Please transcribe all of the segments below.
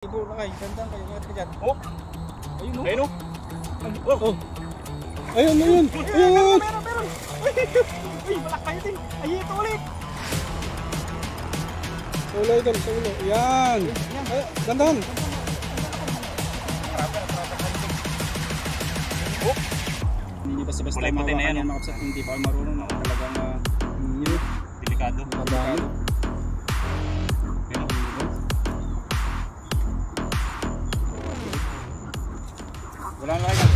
Ibo na kayo, gandang kayo, ingat ka dyan. Oh! Ayun o. Ayun o! Oh! Ayun, ayun! Ayun! Meron! Uy, malak kayo din! Ay, ito ulit! Sa ulo, idol, sa ulo. Yan! Ay, dandan! Hindi basta-basta Kulay-puti na yan, mawakan yan, makapsat. Hindi pa marunong na talagang Delikado. Madami. wala na lang.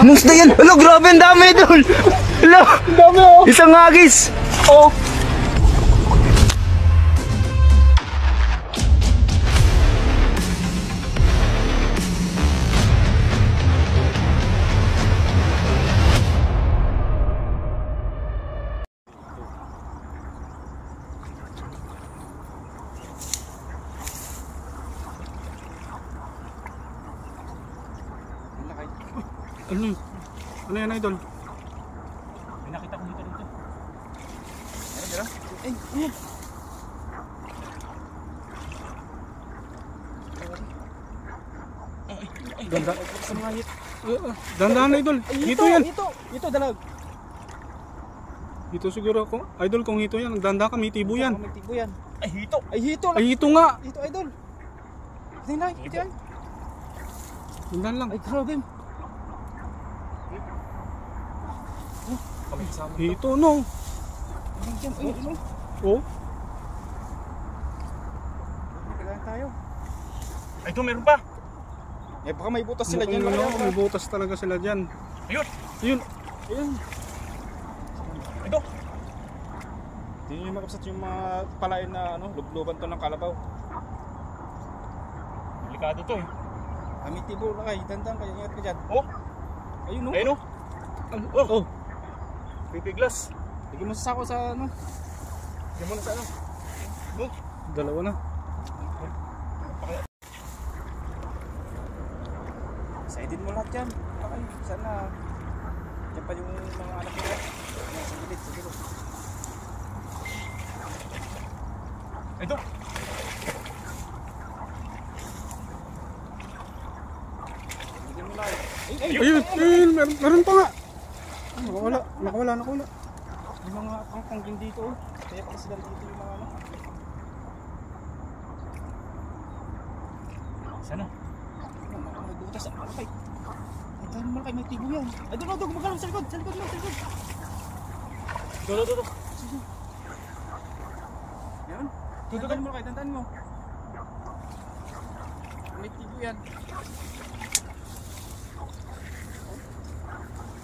Musda yan! Alo, grabe ang dami idol! Alo! Dami oh! Isang agis! Oh! Ano? Ano yan, idol? May nakita ko dito. Ay, ano? Ganda. Sa mga hit. Dandan, idol. Ay, Hito yan. Ito, dalag. Hito siguro ako. Idol, kung hito yan, dandan ka, may tibo yan. May tibo yan. Ay, hito! Ay, hito lang. Ay, hito nga! Hito, idol. Ito lang, ito yan. Dandan lang. Ay, grabe. Hito, no? Ay, dyan. Ay, ano? Oh? Kailangan tayo. Ay, ito meron pa! Eh, baka may butas sila dyan. Ano, Kaya, may butas talaga sila dyan. Ayun! Ayun. ayun. Ito! Hindi nyo makapsat yung mga palain na ano, lubluban to ng kalabaw. Delikado to eh. Kami tibo na kayo, dandang kayo, ingat ka dyan. Oh! Ayun o. Ayun o! Oh. Oh. Pipiglas! Lagyan mo sa sako sa ano. Lagyan mo na sa ano. Oh! Dalawa na. Excited mo lahat yan. Okay, sana. Yan pa yung mga anak nila. Sa gilid, sa gilid. Ito! Lagyan mo lahat. Ay, Ayun, ayun, meron pa nga. Nakawala, nakawala. yung mga kangkang din dito. Kaya pa sila dito yung mga ano. Sana? May butas. Malakay. Ay, dahil malakay, may tibo yan. Ay, doon, gumagalaw sa likod. Sa likod mo, sa likod. Ito! Yan. Dandaan mo, malakay, dandaan mo. May tibo yan.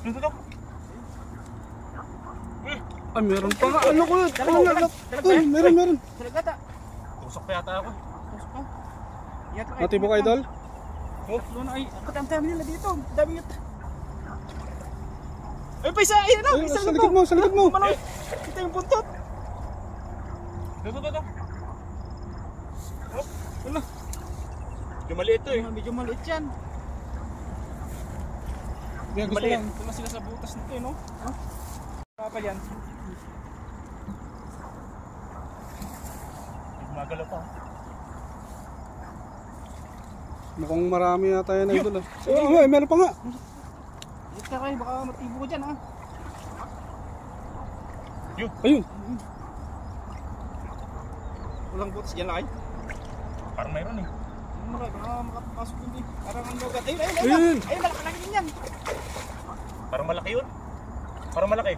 Ito! Ay, meron pa nga. Ano ko yun? Dalag. Ay, meron. Talagata. Tusok pa yata ako. Pasok ka. Iyak lang. Natibo ka, idol? Tatlo na ay. Ang dami nila dito. Ang dami yun. Ay, pa isa. Ayun na. Ay, Isa sa likod mo, sa likod mo. Manoy. Kita yung buntot. Ito! Oh! Wala. Yung maliit to eh. Medyo maliit yan. Yan, gusto Maliit. lang. Ito na sila sa butas nito eh, no? Kapal yan. Gumagalaw pa. Mukhang marami yata yan, idol. Ay, meron pa nga. Iyak ka kayo. Baka matibo ko dyan, ha? Ayun. Walang butas dyan, lakay. Parang mayroon eh. Baka makapasok yun eh. Parang ang logat. Ayun. Ayun. Ayun, malaki din yan. Parang malaki yun. Parang malaki.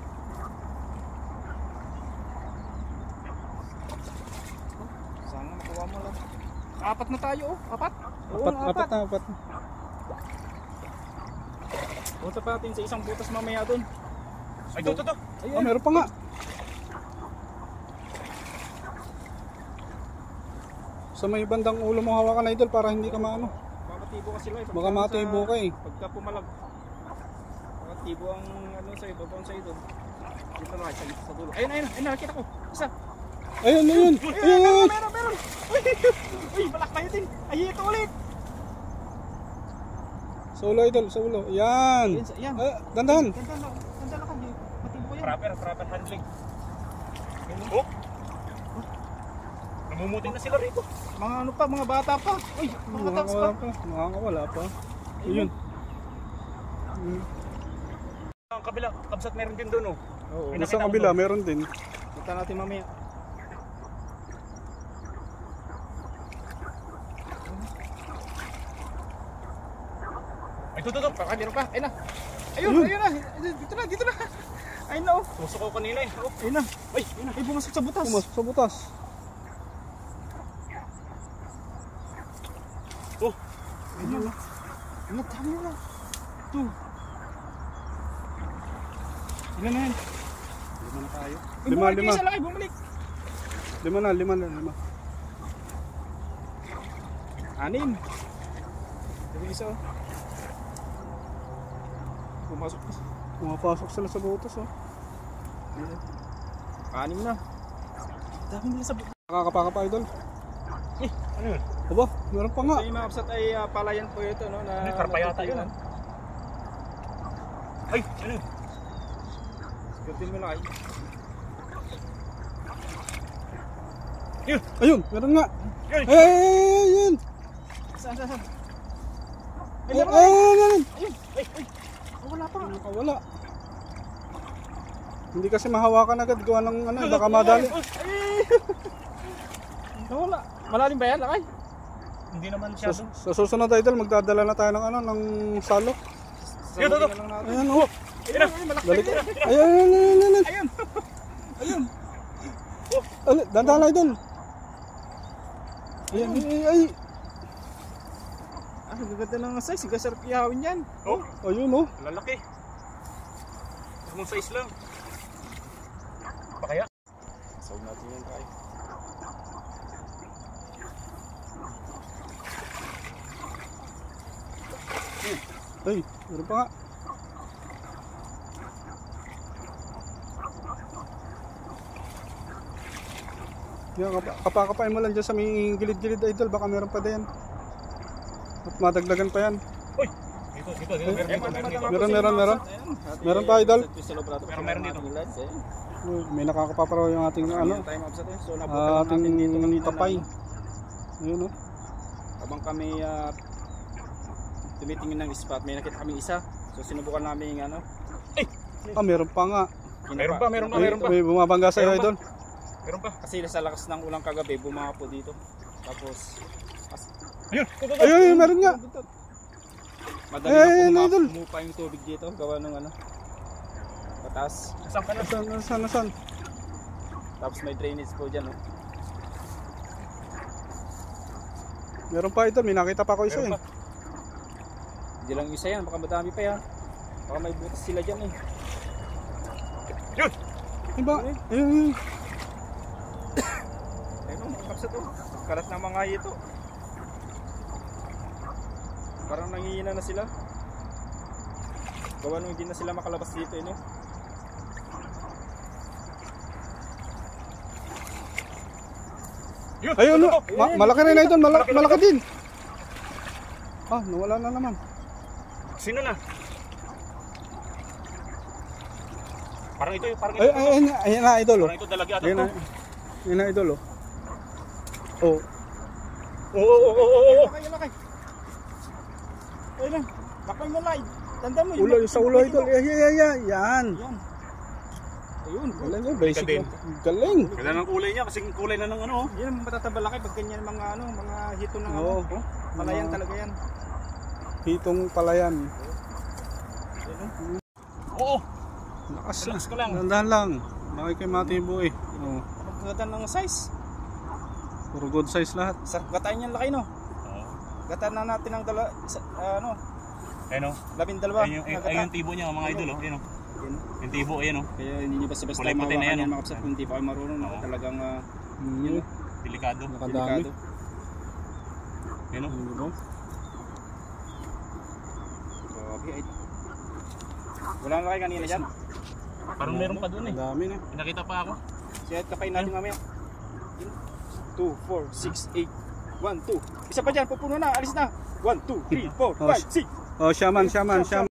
Sana makuha mo lang. Apat na tayo, oh. Apat? Oo, Apat. Punta pa natin sa isang butas mamaya doon. Ay, ito! Ayun. Ah, meron pa nga. Sa may bandang ulo mo hawakan, idol, para hindi ka maano. Baka matibo ka sila eh. Baka matibo ka eh. Pagka pumalag. Baka aktibo ang ano sa'yo, papaon sa'yo doon. Dito lang, sa dulo. Ayun, nakita ko. Isa. Ayun, ayun. Ayun. Meron. Uy, balak tayo din. Ay, ito ulit. Sa ulo, idol, sa ulo. Yan. Yan. Dandahan. Ganda lang ka. Matibo ko yan. Proper handling. Oh! Namumuting na sila rito. Mga ano pa, mga bata pa. Uy, mga taps pa. Makakawala pa. Ayun. Ang kabila, kabsat meron din doon oh. Oo, May nasa nakita ko kabila, doon. meron din. Kita natin mamaya. Ay, ito. Baka meron pa. Ayun na. Ayun na. Dito na. Ayun na oh. Suso ko kanina eh. Oh. Ayun na. Ay, bumasok sa butas. Pumasok sa butas. Oh. Ayun na. Ang dami na. Ito. Ilan na yan? Lima na tayo. Lima. Isa lang, bumalik. Lima na. 6. Yung isa oh. Pumasok pa. Pumapasok sila sa butas, oh. 6 na. Dami nila sa butas. Nakakapaka pa, idol. Ano yun? Aba, meron pa nga. So yung mga kapsat ay palayan po ito, no? Na, Ano yun? Karpa yata yun, Ay, ano yun? Sikutin mo lang. Ayun, meron nga. Yun! Ayun. Saan? Ayun. Ay. Wala pa. Nakawala. Hindi kasi mahawakan agad gawa ng ano, baka madali. Wala. Malalim ba yan, lakay? Hindi naman siya. Sa susunod, idol, magdadala na tayo ng ano, ng salok. Yun, ito. Ayan, oh. Ayun, malaki. Balik. Ayun. Ayun. Dandala, idol. Ayan, ay. Gaganda ng size. Gasarap ihawin yan. Oh, Ayun, oh. lalaki. Mong size lang. Pa kaya? Sawag natin yan tayo. Ay, meron pa nga. Yan, kapakapain mo lang dyan sa may gilid-gilid, idol. Baka meron pa din. At madagdagan pa yan. Uy! Dito. Meron. Meron pa, idol. Meron dito. Uy, may nakakapa pa raw yung ating ano, Tayo mapsat yun. So nabutan natin dito ating kanina kapay. na, Ayun, oh. habang kami tumitingin ng spot, may nakita kami isa. So sinubukan namin yung ano. Meron pa nga. Meron pa. May bumabangga sa'yo, idol. Meron pa. Kasi sa lakas ng ulang kagabi, bumaha po dito. Tapos Ayun! Ayun, meron nga. madali Ayun, na idol. pumupa yung tubig dito. Gawa ng ano. Patas. Saan ka na? Saan? Tapos may drainage po dyan. Oh. Meron pa, idol. May nakita pa ako isa, Meron eh. pa. Hindi lang isa yan. Baka madami pa yan. Baka may butas sila dyan eh. Yun! Iba. Ayun. Ayun, mga kapsat oh. Kalat ng mga ito. Parang nangihina na sila. Gawa nung hindi na sila makalabas dito eh, no? Yun! Ayun, Ito. malaki rin, idol. Malaki din. Nawala na naman. Sino na? Parang ito. Ayun na, idol, oh. Parang ito dalagi ata Ayun na. to. Ayun na, idol, oh. Oh. Oo. Lakay. Ayun lang. Lakay mo live. Tanda mo Ulo, sa ulo, idol. Yan. Yan. Ayun. Galing, oh. Basic. din. Galing. Ganda ng kulay niya kasi kulay na ng ano. Yan ang matataba lakay pag ganyan mga ano, mga hito ng Oo. ano. Palayan talaga yan. Hitong palayan. Ayun. Oo. Lakas ka lang. Dandahan lang. Bakit kay Matibo, eh. Oh. Gatan ng size. Puro good size lahat. Gatain yan lakay, no? Oo. Gataan na natin ng ano, Ayun o. 12. Ayun yung tibo niya mga idol o. Ayun o. Yung tibo, ayun o. Kaya hindi nyo basta-basta Kulay puti na mahawakan yan, yan oh. mga kapsat kung hindi pa kayo marunong. Oo. Talagang Hmm. Delikado. Nakadami. delikado. Ayun o. Ano ba? Grabe, Wala na kayo kanina dyan. Parang meron pa doon eh. Ang dami na. Pinakita pa ako. Siya kapain natin mamaya. 2, 4, 6, 8. 1, 2. Isa pa dyan, pupuno na, alis na. 1, 2, 3, 4, 5, 6. Oh, shaman.